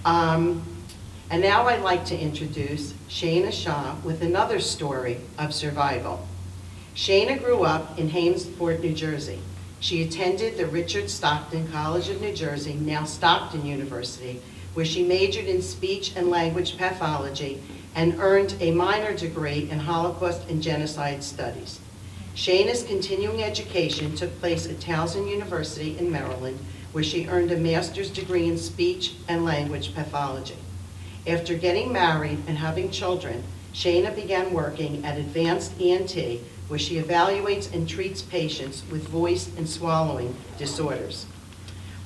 And now I'd like to introduce Shana Shah with another story of survival. Shana grew up in Hammondsport, New Jersey. She attended the Richard Stockton College of New Jersey, now Stockton University, where she majored in speech and language pathology and earned a minor degree in Holocaust and Genocide Studies. Shana's continuing education took place at Towson University in Maryland, where she earned a master's degree in speech and language pathology. After getting married and having children, Shana began working at Advanced ENT, where she evaluates and treats patients with voice and swallowing disorders.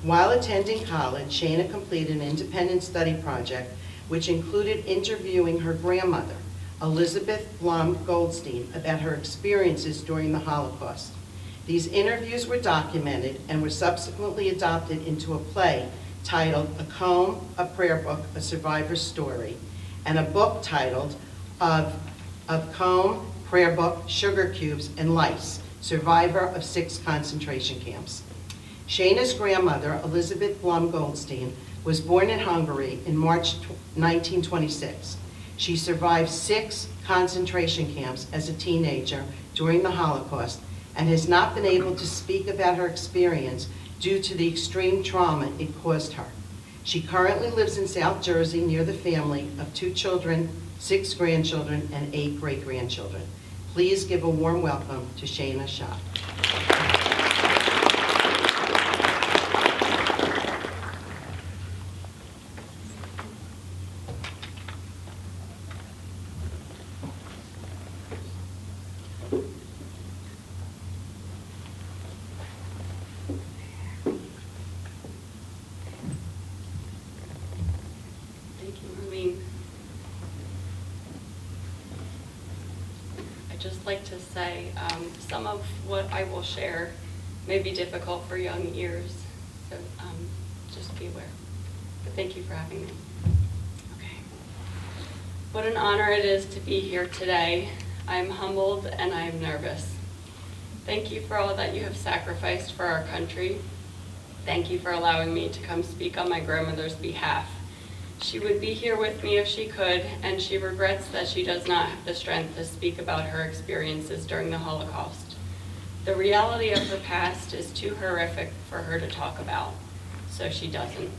While attending college, Shana completed an independent study project which included interviewing her grandmother, Elizabeth Goldstein, about her experiences during the Holocaust. These interviews were documented and were subsequently adopted into a play titled A Comb, a Prayer Book, a Survivor's Story, and a book titled Of Comb, Prayer Book, Sugar Cubes, and Lice, Survivor of 6 Concentration Camps. Shana's grandmother, Elizabeth Goldstein, was born in Hungary in March 1926. She survived 6 concentration camps as a teenager during the Holocaust and has not been able to speak about her experience due to the extreme trauma it caused her. She currently lives in South Jersey near the family of 2 children, 6 grandchildren, and 8 great-grandchildren. Please give a warm welcome to Shana Shah. Just like to say some of what I will share may be difficult for young ears, so just be aware. But thank you for having me. Okay. What an honor it is to be here today. I'm humbled and I am nervous. Thank you for all that you have sacrificed for our country. Thank you for allowing me to come speak on my grandmother's behalf. She would be here with me if she could, and she regrets that she does not have the strength to speak about her experiences during the Holocaust. The reality of her past is too horrific for her to talk about, so she doesn't.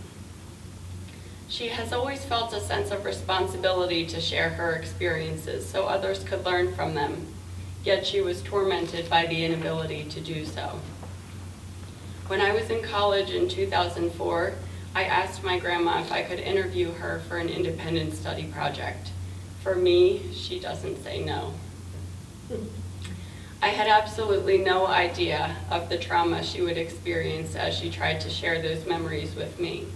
She has always felt a sense of responsibility to share her experiences so others could learn from them, yet she was tormented by the inability to do so. When I was in college in 2004, I asked my grandma if I could interview her for an independent study project. For me, she doesn't say no. I had absolutely no idea of the trauma she would experience as she tried to share those memories with me.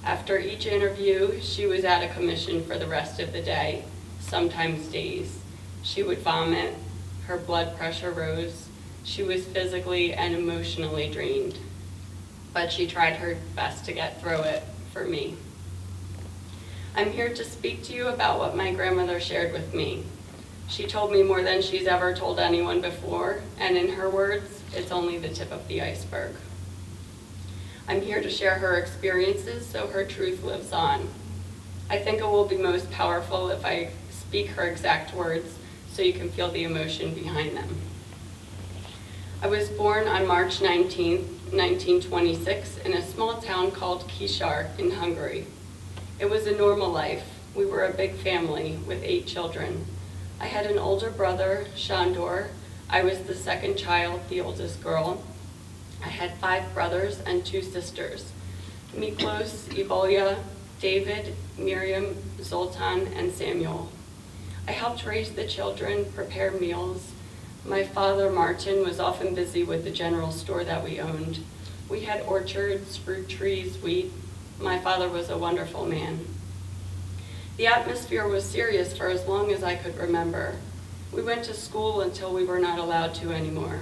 After each interview, she was out of commission for the rest of the day, sometimes days. She would vomit, her blood pressure rose, she was physically and emotionally drained. But she tried her best to get through it for me. I'm here to speak to you about what my grandmother shared with me. She told me more than she's ever told anyone before, and in her words, it's only the tip of the iceberg. I'm here to share her experiences so her truth lives on. I think it will be most powerful if I speak her exact words so you can feel the emotion behind them. I was born on March 19th, 1926 in a small town called Kishar in Hungary. It was a normal life. We were a big family with 8 children. I had an older brother, Sándor. I was the second child, the oldest girl. I had 5 brothers and 2 sisters, Miklos, Ivolya, David, Miriam, Zoltan, and Samuel. I helped raise the children, prepare meals. My father, Martin, was often busy with the general store that we owned. We had orchards, fruit trees, wheat. My father was a wonderful man. The atmosphere was serious for as long as I could remember. We went to school until we were not allowed to anymore.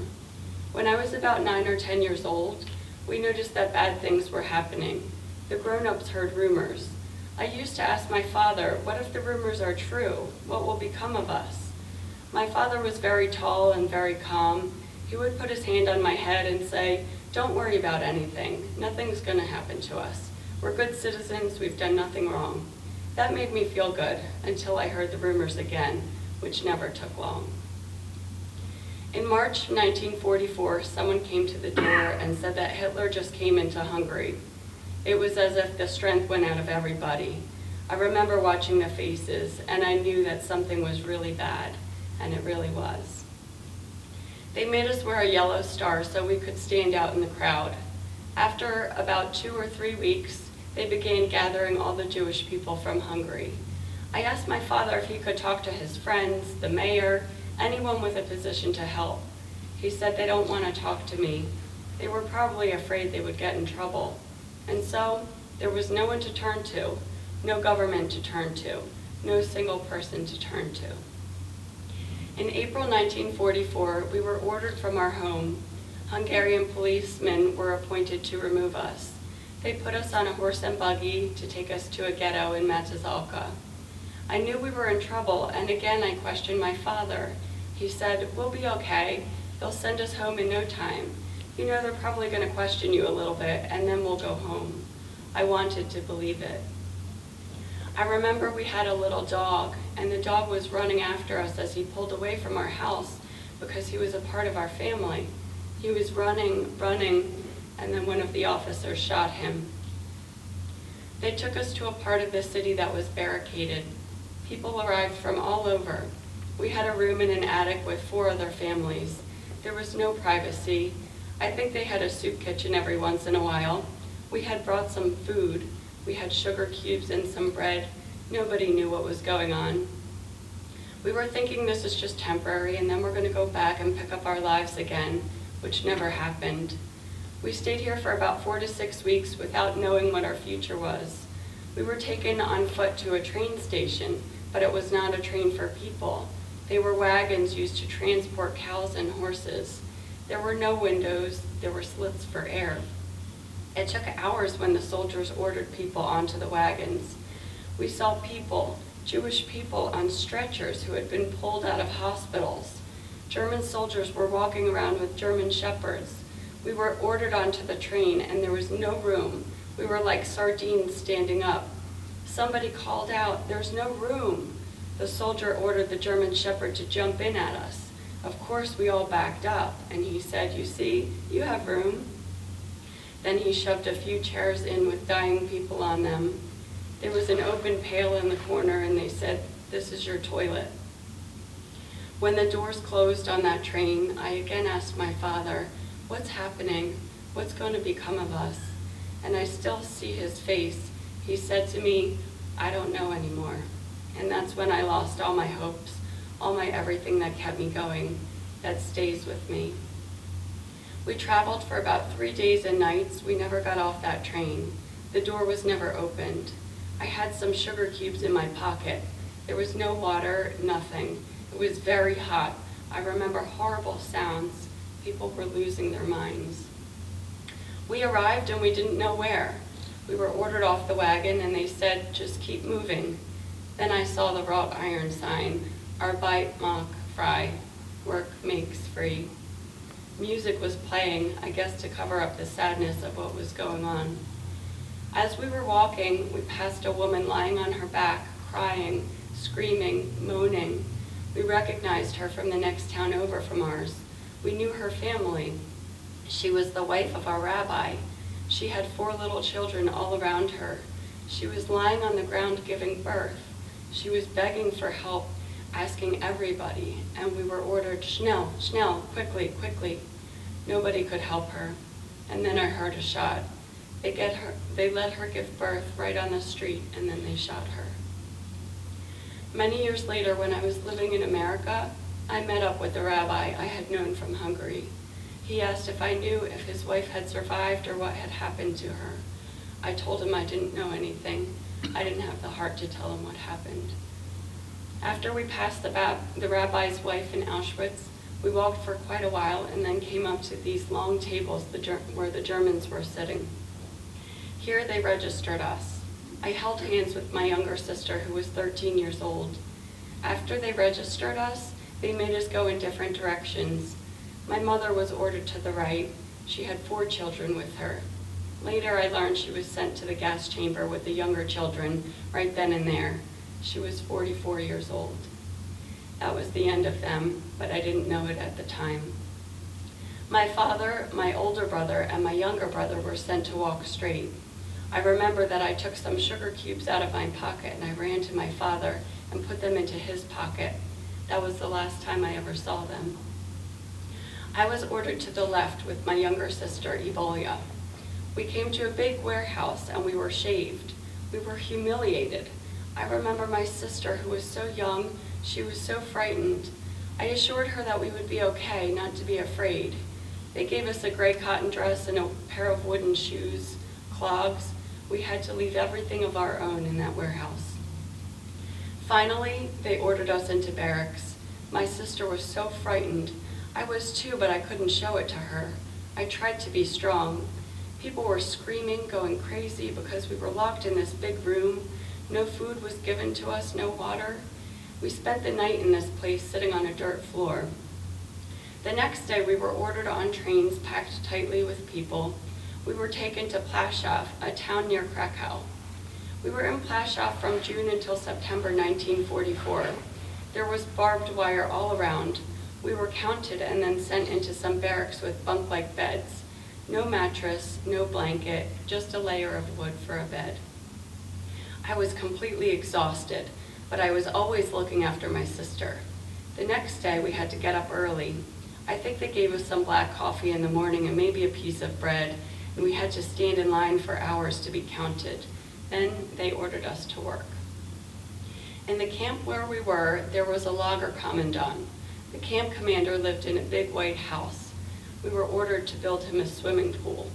When I was about 9 or 10 years old, we noticed that bad things were happening. The grown-ups heard rumors. I used to ask my father, what if the rumors are true? What will become of us? My father was very tall and very calm. He would put his hand on my head and say, don't worry about anything. Nothing's going to happen to us. We're good citizens, we've done nothing wrong. That made me feel good until I heard the rumors again, which never took long. In March 1944, someone came to the door and said that Hitler just came into Hungary. It was as if the strength went out of everybody. I remember watching the faces, and I knew that something was really bad, and it really was. They made us wear a yellow star so we could stand out in the crowd. After about 2 or 3 weeks, they began gathering all the Jewish people from Hungary. I asked my father if he could talk to his friends, the mayor, anyone with a position to help. He said they don't want to talk to me. They were probably afraid they would get in trouble. And so there was no one to turn to, no government to turn to, no single person to turn to. In April 1944, we were ordered from our home. Hungarian policemen were appointed to remove us. They put us on a horse and buggy to take us to a ghetto in Matizalka. I knew we were in trouble, and again I questioned my father. He said, "We'll be okay. They'll send us home in no time. You know, they're probably going to question you a little bit, and then we'll go home." I wanted to believe it. I remember we had a little dog, and the dog was running after us as he pulled away from our house because he was a part of our family. He was running, and then one of the officers shot him. They took us to a part of the city that was barricaded. People arrived from all over. We had a room in an attic with 4 other families. There was no privacy. I think they had a soup kitchen every once in a while. We had brought some food. We had sugar cubes and some bread. Nobody knew what was going on. We were thinking this is just temporary, and then we're going to go back and pick up our lives again, which never happened. We stayed here for about 4 to 6 weeks without knowing what our future was. We were taken on foot to a train station, but it was not a train for people. They were wagons used to transport cows and horses. There were no windows, there were slits for air. It took hours when the soldiers ordered people onto the wagons. We saw people, Jewish people, on stretchers who had been pulled out of hospitals. German soldiers were walking around with German shepherds. We were ordered onto the train, and there was no room. We were like sardines standing up. Somebody called out, "There's no room." The soldier ordered the German shepherd to jump in at us. Of course, we all backed up, and he said, "You see, you have room." Then he shoved a few chairs in with dying people on them. There was an open pail in the corner, and they said, "This is your toilet." When the doors closed on that train, I again asked my father, "What's happening? What's going to become of us?" And I still see his face. He said to me, "I don't know anymore." And that's when I lost all my hopes, all my everything that kept me going, that stays with me. We traveled for about 3 days and nights. We never got off that train. The door was never opened. I had some sugar cubes in my pocket. There was no water, nothing. It was very hot. I remember horrible sounds. People were losing their minds. We arrived and we didn't know where. We were ordered off the wagon and they said, "Just keep moving." Then I saw the wrought iron sign, "Arbeit macht frei," work makes free. Music was playing, I guess to cover up the sadness of what was going on. As we were walking, we passed a woman lying on her back, crying, screaming, moaning. We recognized her from the next town over from ours. We knew her family. She was the wife of our rabbi. She had 4 little children all around her. She was lying on the ground giving birth. She was begging for help, asking everybody, and we were ordered, "Schnell, schnell, quickly, quickly." Nobody could help her. And then I heard a shot. They let her give birth right on the street, and then they shot her. Many years later, when I was living in America, I met up with the rabbi I had known from Hungary. He asked if I knew if his wife had survived or what had happened to her. I told him I didn't know anything. I didn't have the heart to tell him what happened. After we passed the rabbi's wife in Auschwitz, we walked for quite a while and then came up to these long tables where the Germans were sitting. Here they registered us. I held hands with my younger sister who was 13 years old. After they registered us, they made us go in different directions. My mother was ordered to the right. She had 4 children with her. Later, I learned she was sent to the gas chamber with the younger children right then and there. She was 44 years old. That was the end of them, but I didn't know it at the time. My father, my older brother, and my younger brother were sent to walk straight. I remember that I took some sugar cubes out of my pocket and I ran to my father and put them into his pocket. That was the last time I ever saw them. I was ordered to the left with my younger sister, Evolia. We came to a big warehouse and we were shaved. We were humiliated. I remember my sister, who was so young, she was so frightened. I assured her that we would be okay, not to be afraid. They gave us a gray cotton dress and a pair of wooden shoes, clogs. We had to leave everything of our own in that warehouse. Finally, they ordered us into barracks. My sister was so frightened. I was too, but I couldn't show it to her. I tried to be strong. People were screaming, going crazy because we were locked in this big room. No food was given to us, no water. We spent the night in this place sitting on a dirt floor. The next day, we were ordered on trains packed tightly with people. We were taken to Plaszow, a town near Krakow. We were in Plaszow from June until September 1944. There was barbed wire all around. We were counted and then sent into some barracks with bunk-like beds. No mattress, no blanket, just a layer of wood for a bed. I was completely exhausted, but I was always looking after my sister. The next day, we had to get up early. I think they gave us some black coffee in the morning and maybe a piece of bread, and we had to stand in line for hours to be counted. Then they ordered us to work. In the camp where we were, there was a lager commandant. The camp commander lived in a big white house. We were ordered to build him a swimming pool.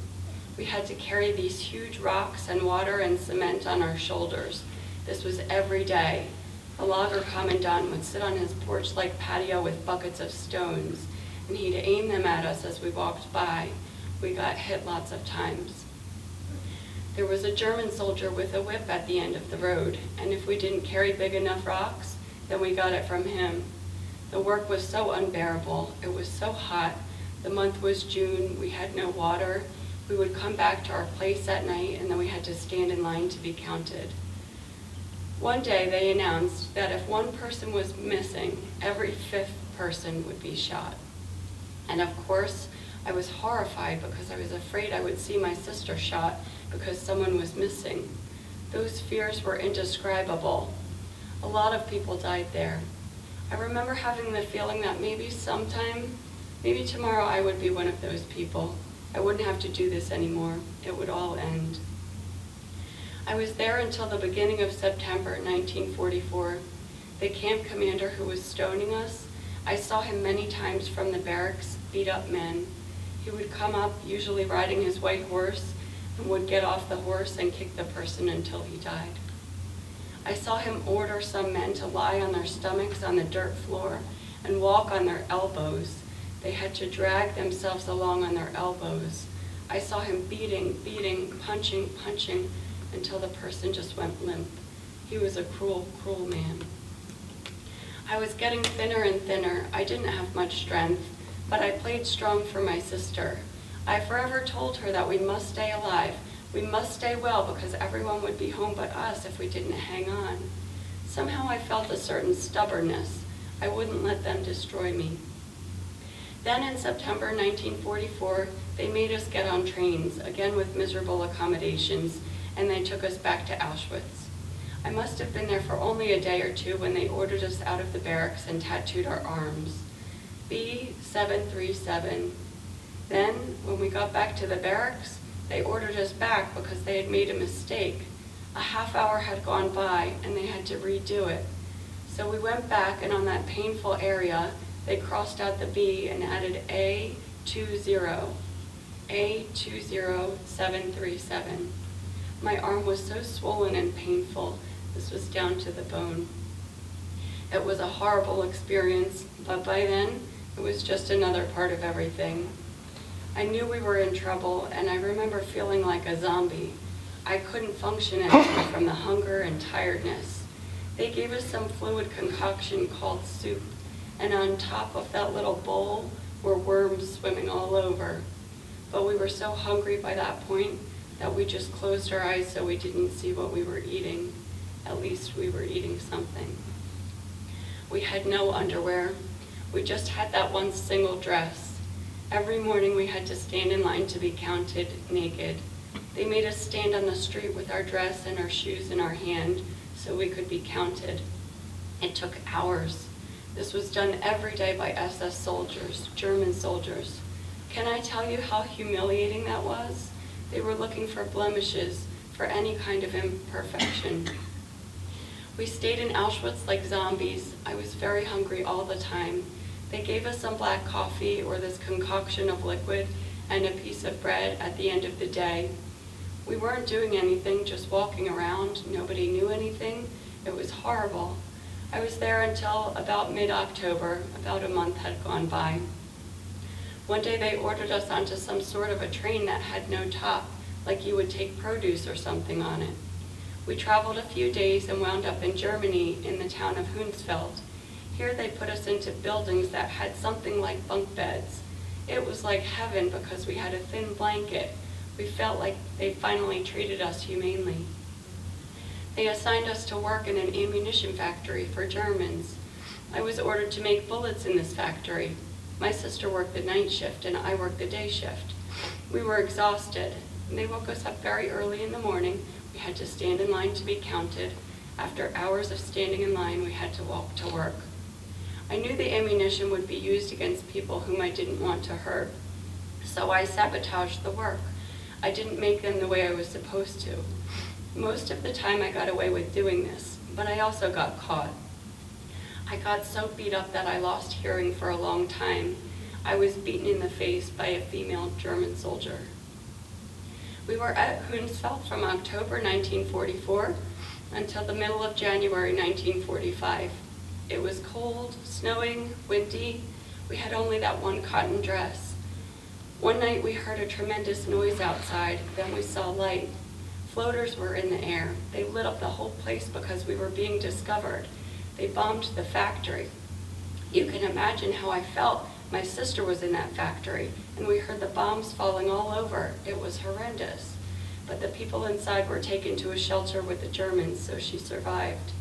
We had to carry these huge rocks and water and cement on our shoulders. This was every day. The lager commandant would sit on his porch-like patio with buckets of stones, and he'd aim them at us as we walked by. We got hit lots of times. There was a German soldier with a whip at the end of the road, and if we didn't carry big enough rocks, then we got it from him. The work was so unbearable. It was so hot. The month was June. We had no water. We would come back to our place at night, and then we had to stand in line to be counted. One day, they announced that if one person was missing, every fifth person would be shot. And of course, I was horrified because I was afraid I would see my sister shot because someone was missing. Those fears were indescribable. A lot of people died there. I remember having the feeling that maybe sometime, maybe tomorrow I would be one of those people. I wouldn't have to do this anymore. It would all end. I was there until the beginning of September 1944. The camp commander who was stoning us, I saw him many times from the barracks, beat up men. He would come up, usually riding his white horse, and would get off the horse and kick the person until he died. I saw him order some men to lie on their stomachs on the dirt floor and walk on their elbows. They had to drag themselves along on their elbows. I saw him beating, punching, until the person just went limp. He was a cruel, cruel man. I was getting thinner and thinner. I didn't have much strength, but I played strong for my sister. I forever told her that we must stay alive. We must stay well because everyone would be home but us if we didn't hang on. Somehow I felt a certain stubbornness. I wouldn't let them destroy me. Then in September 1944, they made us get on trains, again with miserable accommodations, and they took us back to Auschwitz. I must have been there for only a day or two when they ordered us out of the barracks and tattooed our arms. B737. Then, when we got back to the barracks, they ordered us back because they had made a mistake. A half hour had gone by and they had to redo it. So we went back, and on that painful area, they crossed out the B and added A20, A20737. My arm was so swollen and painful, this was down to the bone. It was a horrible experience, but by then, it was just another part of everything. I knew we were in trouble, and I remember feeling like a zombie. I couldn't function anymore from the hunger and tiredness. They gave us some fluid concoction called soup, and on top of that little bowl were worms swimming all over. But we were so hungry by that point that we just closed our eyes so we didn't see what we were eating. At least we were eating something. We had no underwear. We just had that one single dress. Every morning we had to stand in line to be counted naked. They made us stand on the street with our dress and our shoes in our hand so we could be counted. It took hours. This was done every day by SS soldiers, German soldiers. Can I tell you how humiliating that was? They were looking for blemishes, for any kind of imperfection. We stayed in Auschwitz like zombies. I was very hungry all the time. They gave us some black coffee or this concoction of liquid and a piece of bread at the end of the day. We weren't doing anything, just walking around. Nobody knew anything. It was horrible. I was there until about mid-October. About a month had gone by. One day they ordered us onto some sort of a train that had no top, like you would take produce or something on it. We traveled a few days and wound up in Germany in the town of Hunsfeld. Here they put us into buildings that had something like bunk beds. It was like heaven because we had a thin blanket. We felt like they finally treated us humanely. They assigned us to work in an ammunition factory for Germans. I was ordered to make bullets in this factory. My sister worked the night shift and I worked the day shift. We were exhausted. They woke us up very early in the morning. We had to stand in line to be counted. After hours of standing in line, we had to walk to work. I knew the ammunition would be used against people whom I didn't want to hurt, so I sabotaged the work. I didn't make them the way I was supposed to. Most of the time I got away with doing this, but I also got caught. I got so beat up that I lost hearing for a long time. I was beaten in the face by a female German soldier. We were at Hunsfeld from October 1944 until the middle of January 1945. It was cold, snowing, windy. We had only that one cotton dress. One night we heard a tremendous noise outside, then we saw light. Floaters were in the air. They lit up the whole place because we were being discovered. They bombed the factory. You can imagine how I felt. My sister was in that factory, and we heard the bombs falling all over. It was horrendous. But the people inside were taken to a shelter with the Germans, so she survived.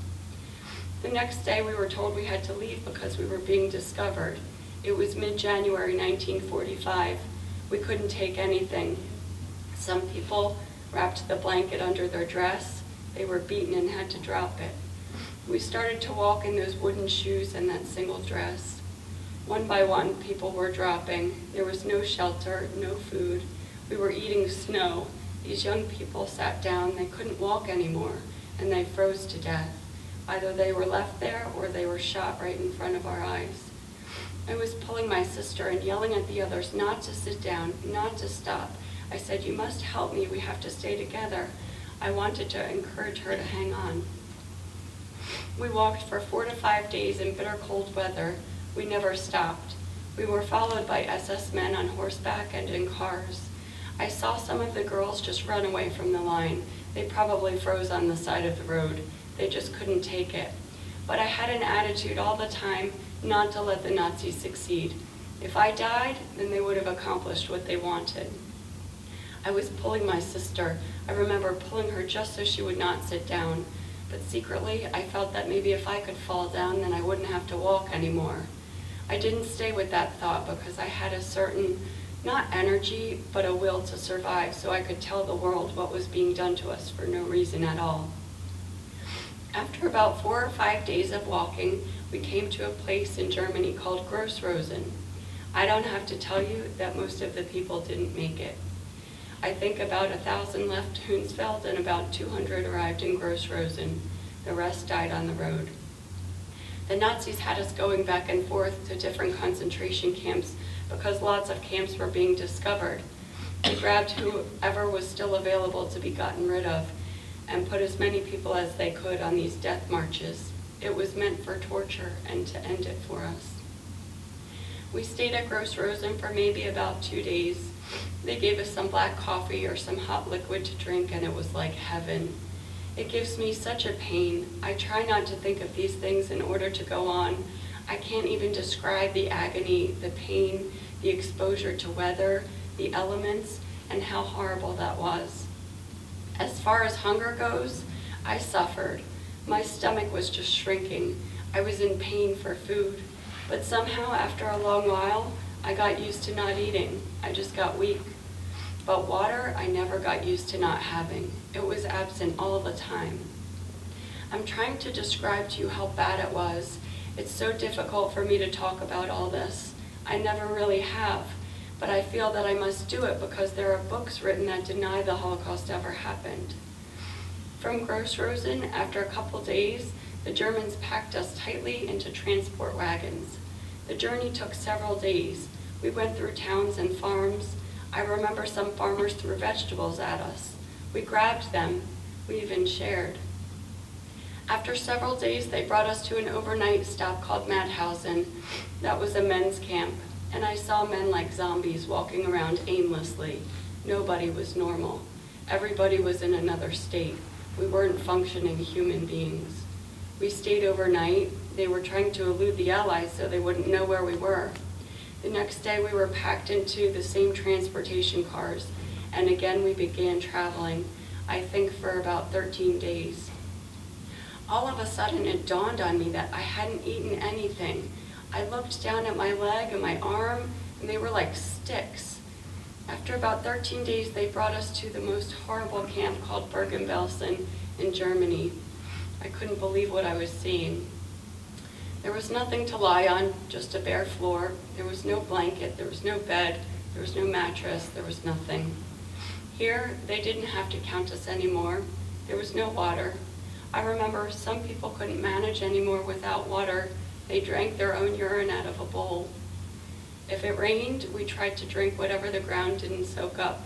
The next day we were told we had to leave because we were being discovered. It was mid-January 1945. We couldn't take anything. Some people wrapped the blanket under their dress. They were beaten and had to drop it. We started to walk in those wooden shoes and that single dress. One by one, people were dropping. There was no shelter, no food. We were eating snow. These young people sat down. They couldn't walk anymore, and they froze to death. Either they were left there or they were shot right in front of our eyes. I was pulling my sister and yelling at the others not to sit down, not to stop. I said, "You must help me. We have to stay together." I wanted to encourage her to hang on. We walked for 4 to 5 days in bitter cold weather. We never stopped. We were followed by SS men on horseback and in cars. I saw some of the girls just run away from the line. They probably froze on the side of the road. They just couldn't take it. But I had an attitude all the time not to let the Nazis succeed. If I died, then they would have accomplished what they wanted. I was pulling my sister. I remember pulling her just so she would not sit down. But secretly, I felt that maybe if I could fall down, then I wouldn't have to walk anymore. I didn't stay with that thought because I had a certain, not energy, but a will to survive, so I could tell the world what was being done to us for no reason at all. After about 4 or 5 days of walking, we came to a place in Germany called Grossrosen. I don't have to tell you that most of the people didn't make it. I think about 1,000 left Hunsfeld and about 200 arrived in Grossrosen. The rest died on the road. The Nazis had us going back and forth to different concentration camps because lots of camps were being discovered. They grabbed whoever was still available to be gotten rid of and put as many people as they could on these death marches. It was meant for torture and to end it for us. We stayed at Grossrosen for maybe about 2 days. They gave us some black coffee or some hot liquid to drink, and it was like heaven. It gives me such a pain. I try not to think of these things in order to go on. I can't even describe the agony, the pain, the exposure to weather, the elements, and how horrible that was. As far as hunger goes, I suffered. My stomach was just shrinking. I was in pain for food. But somehow, after a long while, I got used to not eating. I just got weak. But water, I never got used to not having. It was absent all the time. I'm trying to describe to you how bad it was. It's so difficult for me to talk about all this. I never really have, but I feel that I must do it because there are books written that deny the Holocaust ever happened. From Gross-Rosen, after a couple days, the Germans packed us tightly into transport wagons. The journey took several days. We went through towns and farms. I remember some farmers threw vegetables at us. We grabbed them. We even shared. After several days, they brought us to an overnight stop called Madhausen. That was a men's camp, and I saw men like zombies walking around aimlessly. Nobody was normal. Everybody was in another state. We weren't functioning human beings. We stayed overnight. They were trying to elude the Allies so they wouldn't know where we were. The next day, we were packed into the same transportation cars, and again we began traveling, I think for about 13 days. All of a sudden, it dawned on me that I hadn't eaten anything. I looked down at my leg and my arm, and they were like sticks. After about 13 days, they brought us to the most horrible camp called Bergen-Belsen in Germany. I couldn't believe what I was seeing. There was nothing to lie on, just a bare floor. There was no blanket, there was no bed, there was no mattress, there was nothing. Here, they didn't have to count us anymore. There was no water. I remember some people couldn't manage anymore without water. They drank their own urine out of a bowl. If it rained, we tried to drink whatever the ground didn't soak up.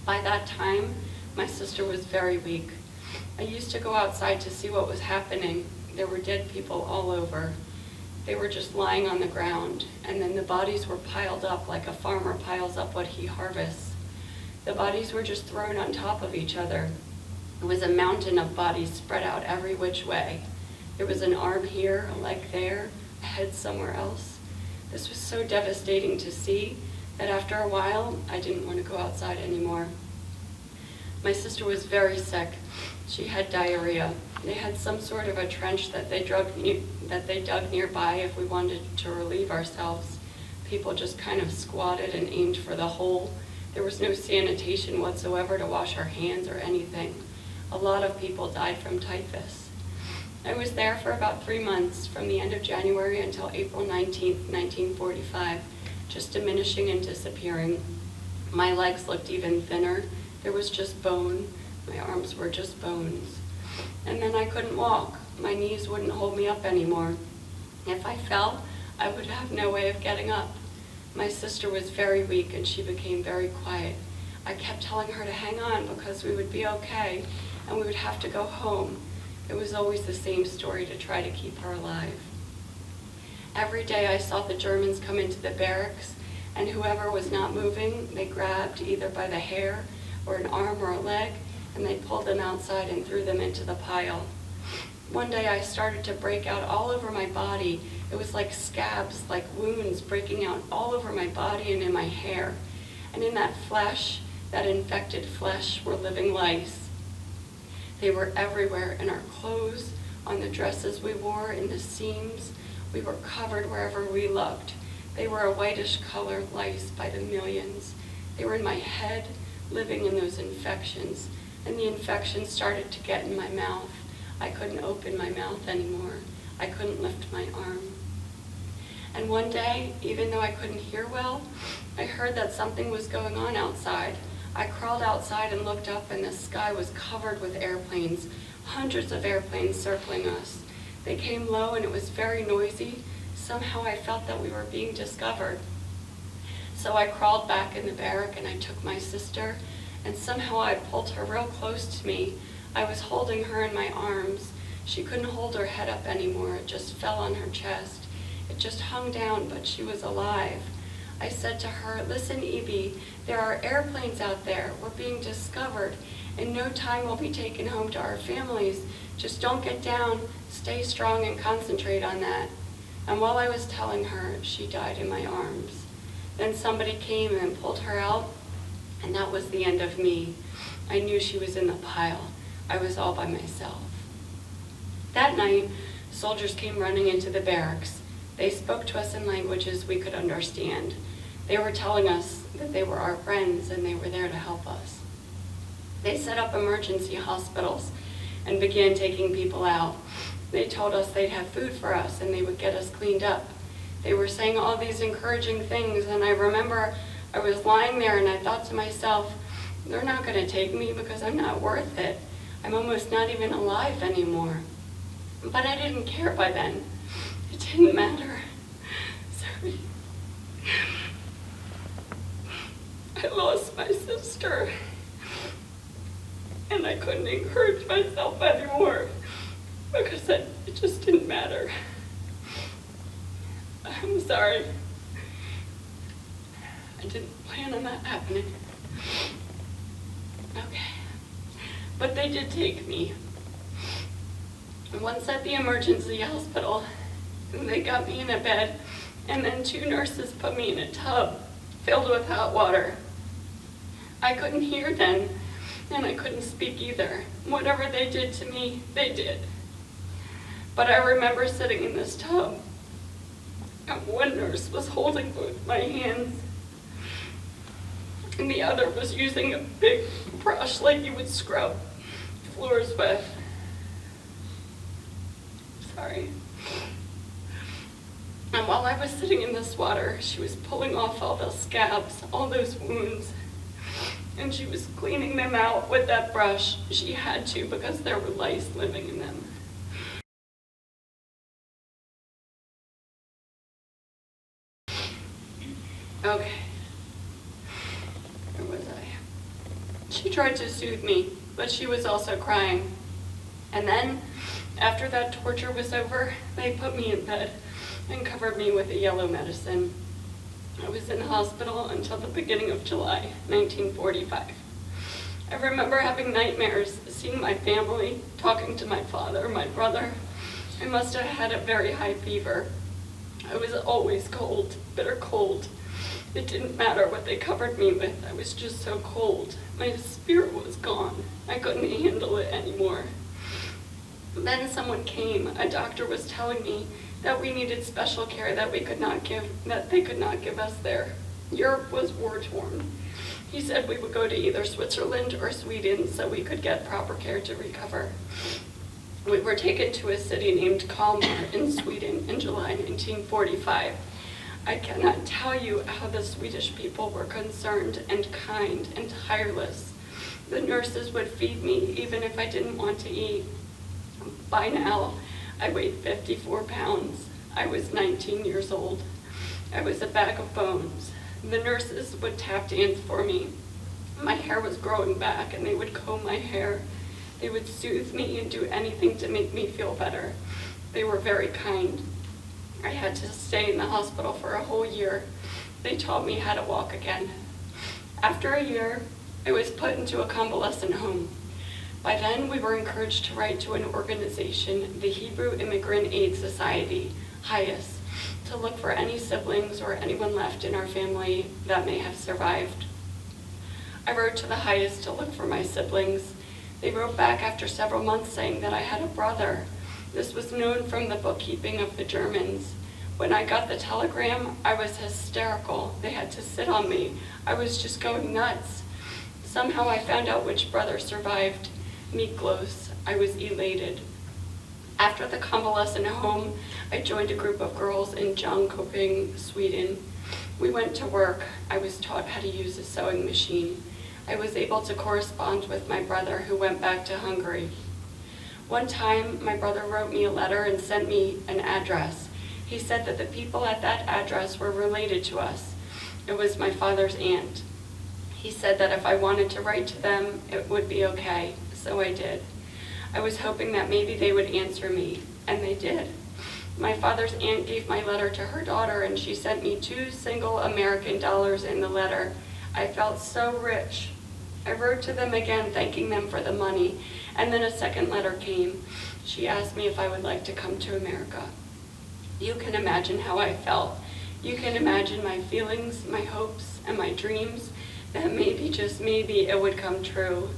By that time, my sister was very weak. I used to go outside to see what was happening. There were dead people all over. They were just lying on the ground, and then the bodies were piled up like a farmer piles up what he harvests. The bodies were just thrown on top of each other. It was a mountain of bodies spread out every which way. There was an arm here, a leg there, a head somewhere else. This was so devastating to see that after a while, I didn't want to go outside anymore. My sister was very sick. She had diarrhea. They had some sort of a trench that they dug nearby if we wanted to relieve ourselves. People just kind of squatted and aimed for the hole. There was no sanitation whatsoever to wash our hands or anything. A lot of people died from typhus. I was there for about 3 months, from the end of January until April 19th, 1945, just diminishing and disappearing. My legs looked even thinner. There was just bone. My arms were just bones. And then I couldn't walk. My knees wouldn't hold me up anymore. If I fell, I would have no way of getting up. My sister was very weak and she became very quiet. I kept telling her to hang on because we would be okay and we would have to go home. It was always the same story to try to keep her alive. Every day I saw the Germans come into the barracks, and whoever was not moving, they grabbed either by the hair or an arm or a leg, and they pulled them outside and threw them into the pile. One day I started to break out all over my body. It was like scabs, like wounds breaking out all over my body and in my hair. And in that flesh, that infected flesh, were living lice. They were everywhere, in our clothes, on the dresses we wore, in the seams. We were covered wherever we looked. They were a whitish color, lice by the millions. They were in my head, living in those infections. And the infections started to get in my mouth. I couldn't open my mouth anymore. I couldn't lift my arm. And one day, even though I couldn't hear well, I heard that something was going on outside. I crawled outside and looked up, and the sky was covered with airplanes, hundreds of airplanes circling us. They came low and it was very noisy. Somehow I felt that we were being discovered. So I crawled back in the barrack and I took my sister, and somehow I pulled her real close to me. I was holding her in my arms. She couldn't hold her head up anymore. It just fell on her chest. It just hung down, but she was alive. I said to her, "Listen, Evie, there are airplanes out there. We're being discovered. In no time we'll be taken home to our families. Just don't get down. Stay strong and concentrate on that." And while I was telling her, she died in my arms. Then somebody came and pulled her out, and that was the end of me. I knew she was in the pile. I was all by myself. That night, soldiers came running into the barracks. They spoke to us in languages we could understand. They were telling us that they were our friends and they were there to help us. They set up emergency hospitals and began taking people out. They told us they'd have food for us and they would get us cleaned up. They were saying all these encouraging things, and I remember I was lying there and I thought to myself, they're not going to take me because I'm not worth it. I'm almost not even alive anymore. But I didn't care by then. It didn't matter. Sorry. I lost my sister, and I couldn't encourage myself anymore because it just didn't matter. I'm sorry. I didn't plan on that happening. Okay. But they did take me. Once at the emergency hospital, they got me in a bed, and then 2 nurses put me in a tub filled with hot water. I couldn't hear then, and I couldn't speak either. Whatever they did to me, they did. But I remember sitting in this tub, and one nurse was holding both my hands, and the other was using a big brush like you would scrub floors with. Sorry. And while I was sitting in this water, she was pulling off all the scabs, all those wounds, and she was cleaning them out with that brush. She had to because there were lice living in them. Okay. Where was I? She tried to soothe me, but she was also crying. And then, after that torture was over, they put me in bed and covered me with a yellow medicine. I was in the hospital until the beginning of July, 1945. I remember having nightmares, seeing my family, talking to my father, my brother. I must have had a very high fever. I was always cold, bitter cold. It didn't matter what they covered me with. I was just so cold. My spirit was gone. I couldn't handle it anymore. Then someone came. A doctor was telling me that we needed special care that they could not give us there. Europe was war-torn. He said we would go to either Switzerland or Sweden so we could get proper care to recover. We were taken to a city named Kalmar in Sweden in July 1945. I cannot tell you how the Swedish people were concerned and kind and tireless. The nurses would feed me even if I didn't want to eat. By now, I weighed 54 pounds. I was 19 years old. I was a bag of bones. The nurses would tap dance for me. My hair was growing back and they would comb my hair. They would soothe me and do anything to make me feel better. They were very kind. I had to stay in the hospital for a whole year. They taught me how to walk again. After a year, I was put into a convalescent home. By then, we were encouraged to write to an organization, the Hebrew Immigrant Aid Society, HIAS, to look for any siblings or anyone left in our family that may have survived. I wrote to the HIAS to look for my siblings. They wrote back after several months saying that I had a brother. This was known from the bookkeeping of the Germans. When I got the telegram, I was hysterical. They had to sit on me. I was just going nuts. Somehow I found out which brother survived. Miklos. I was elated. After the convalescent home, I joined a group of girls in Jönköping, Sweden. We went to work. I was taught how to use a sewing machine. I was able to correspond with my brother who went back to Hungary. One time, my brother wrote me a letter and sent me an address. He said that the people at that address were related to us. It was my father's aunt. He said that if I wanted to write to them, it would be okay, so I did. I was hoping that maybe they would answer me, and they did. My father's aunt gave my letter to her daughter, and she sent me 2 single American dollars in the letter. I felt so rich. I wrote to them again, thanking them for the money, and then a second letter came. She asked me if I would like to come to America. You can imagine how I felt. You can imagine my feelings, my hopes, and my dreams, that maybe, just maybe, it would come true.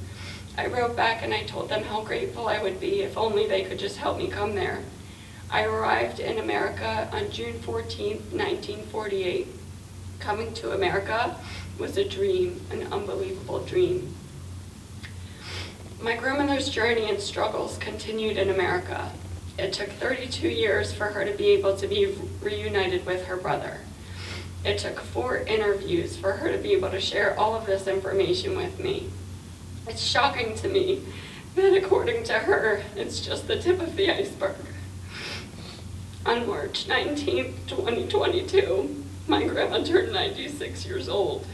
I wrote back and I told them how grateful I would be if only they could just help me come there. I arrived in America on June 14, 1948. Coming to America was a dream, an unbelievable dream. My grandmother's journey and struggles continued in America. It took 32 years for her to be able to be reunited with her brother. It took 4 interviews for her to be able to share all of this information with me. It's shocking to me that according to her, it's just the tip of the iceberg. On March 19, 2022, my grandma turned 96 years old.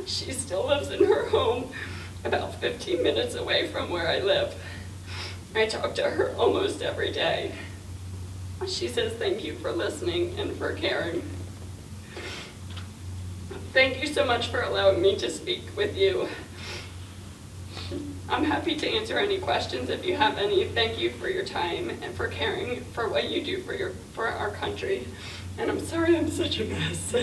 She still lives in her home about 15 minutes away from where I live. I talk to her almost every day. She says thank you for listening and for caring. Thank you so much for allowing me to speak with you. I'm happy to answer any questions if you have any. Thank you for your time and for caring for what you do for our country. And I'm sorry I'm such a mess.